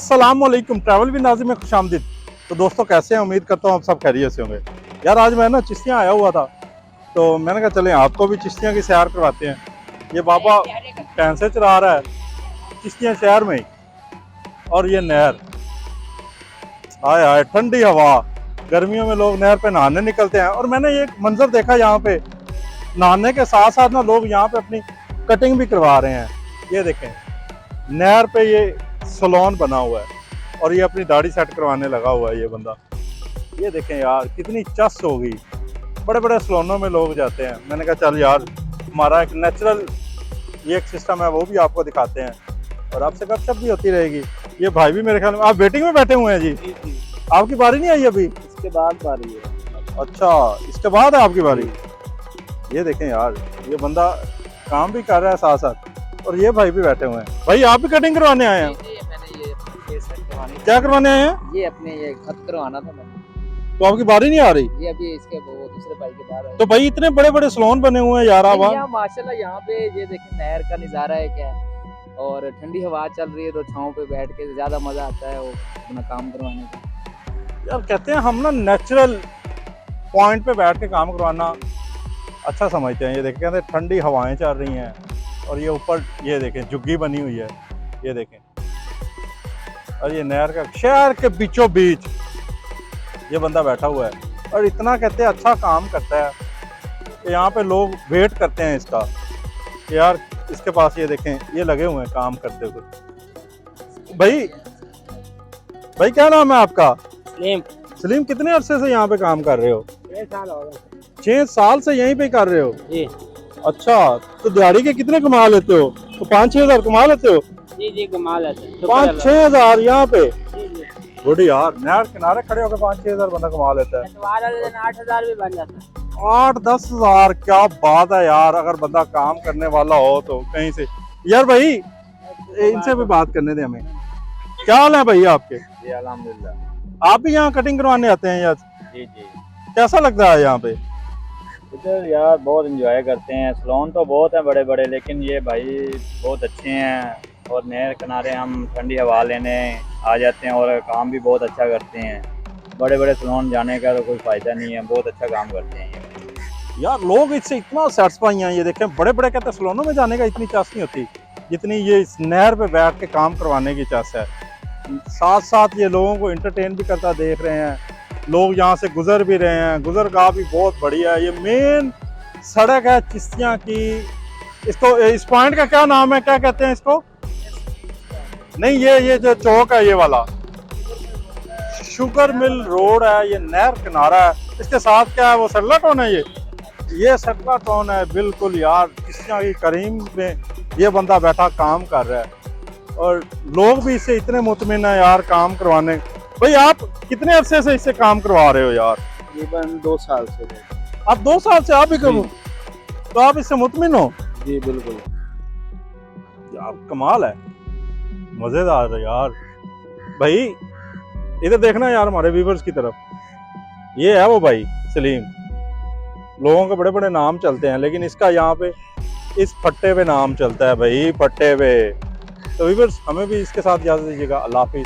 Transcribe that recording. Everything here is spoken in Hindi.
अस्सलामुअलैकुम। ट्रैवल विद नाज़िम में खुशामदीद। तो दोस्तों कैसे हैं, उम्मीद करता हूँ आप सब खैरियत से होंगे। यार आज मैं ना चिश्तियाँ आया हुआ था, तो मैंने कहा चलें आपको भी चिश्तियाँ की सैर करवाते हैं। ये बाबा भैंसे चला रहा है चिश्तियाँ शहर में ही, और ये नहर, हाय हाय ठंडी हवा। गर्मियों में लोग नहर पे नहाने निकलते हैं, और मैंने ये एक मंजर देखा यहाँ पे, नहाने के साथ साथ ना लोग यहाँ पे अपनी कटिंग भी करवा रहे हैं। ये देखें नहर पे ये सैलून बना हुआ है, और ये अपनी दाढ़ी सेट करवाने लगा हुआ है ये बंदा। ये देखें यार कितनी चस होगी। बड़े बड़े सैलूनों में लोग जाते हैं। मैंने कहा चल यार हमारा एक नेचुरल ये एक सिस्टम है, वो भी आपको दिखाते हैं, और आपसे गपशप भी होती रहेगी। ये भाई भी मेरे ख्याल में आप वेटिंग में बैठे हुए हैं जी। जी। आपकी बारी नहीं आई अभी? इसके बाद बारी है। अच्छा, इसके बाद है आपकी बारी। ये देखें यार ये बंदा काम भी कर रहा है साथ साथ, और ये भाई भी बैठे हुए हैं। भाई आप भी कटिंग करवाने आए हैं? जी, मैंने ये सेट करवानी क्या करवाने आए हैं? ये अपने ये खत करवाना था मैंने। तो आपकी बारी नहीं आ रही? ये अभी इसके वो दूसरे भाई के बाहर है। तो भाई इतने बड़े बड़े सैलून बने हुए हैं यार। आप यहाँ माशाल्लाह यहाँ पे ये देखें नहर का नज़ारा है क्या, और ठंडी हवा चल रही है, तो छांव पे बैठ के ज्यादा मजा आता है वो अपना काम करवाने का। यार कहते हैं हम ना नेचुरल पॉइंट पे बैठ के काम करवाना अच्छा समझते हैं। ये देखें कहते हैं ठंडी हवाएं चल रही हैं, और ये ऊपर ये देखें झुग्गी बनी हुई है, ये देखें, और ये नहर का शहर के बीचों बीच ये बंदा बैठा हुआ है, और इतना कहते हैं अच्छा काम करता है कि यहाँ पे लोग वेट करते हैं इसका कि यार इसके पास ये देखें ये लगे हुए हैं काम करते हुए। भाई क्या नाम है आपका? सलीम, कितने अरसे से यहाँ पे काम कर रहे हो? 6 साल हो गए। 6 साल से यहीं पे कर रहे हो? जी। अच्छा, तो दिहाड़ी के कितने कमा लेते हो? तो 5-6 हजार कमा लेते हो? जी कमाल है। 5-6 हजार यहाँ पे? गुड यार, नहर किनारे खड़े होकर 5-6 हजार बंदा कमा लेता है। 8,000 भी बन जाता है। 8-10 हजार, क्या बात है यार। अगर बंदा काम करने वाला हो तो कहीं से। यार भाई इनसे भी बात करने दे हमें। क्या हाल है भाई आपके? जी अल्हम्दुलिल्लाह। आप भी यहाँ कटिंग करवाने आते हैं यार? जी। कैसा लगता है यहाँ पे? इधर यार बहुत एंजॉय करते हैं। सैलून तो बहुत हैं बड़े बड़े, लेकिन ये भाई बहुत अच्छे हैं, और नहर किनारे हम ठंडी हवा लेने आ जाते हैं, और काम भी बहुत अच्छा करते हैं। बड़े बड़े सैलून जाने का तो कोई फ़ायदा नहीं है, बहुत अच्छा काम करते हैं ये। यार लोग इससे इतना सेटिस्फाई हैं। ये देखें बड़े बड़े कहते हैं सैलूनों में जाने का इतनी चास नहीं होती जितनी ये इस नहर पे बैठ के काम करवाने की चास है। साथ साथ ये लोगों को एंटरटेन भी करता देख रहे हैं। लोग यहाँ से गुजर भी रहे हैं, गुजरगाह भी बहुत बढ़िया है। ये मेन सड़क है चिश्तियाँ की। इसको इस पॉइंट का क्या नाम है, क्या कहते हैं इसको? नहीं, ये जो चौक है ये वाला शुगर मिल रोड है, ये नहर किनारा है। इसके साथ क्या है, वो सटला टाउन है। ये सटला टाउन है बिल्कुल यार। चिश्तियाँ की करीम में ये बंदा बैठा काम कर रहा है, और लोग भी इससे इतने मुतमिन है यार काम करवाने। भाई आप कितने अरसे से इससे काम करवा रहे हो यार? तकरीबन 2 साल से। आप 2 साल से आप भी करो, तो आप इससे मुतमिन हो? जी बिल्कुल यार कमाल है, मजेदार है यार। भाई इधर देखना यार हमारे व्यूवर्स की तरफ, ये है वो भाई सलीम। लोगों के बड़े बड़े नाम चलते हैं, लेकिन इसका यहाँ पे इस फट्टे पे नाम चलता है भाई, फट्टे पे। तो व्यूवर्स हमें भी इसके साथ इजाजत दीजिएगा। अल्लाह हाफिज।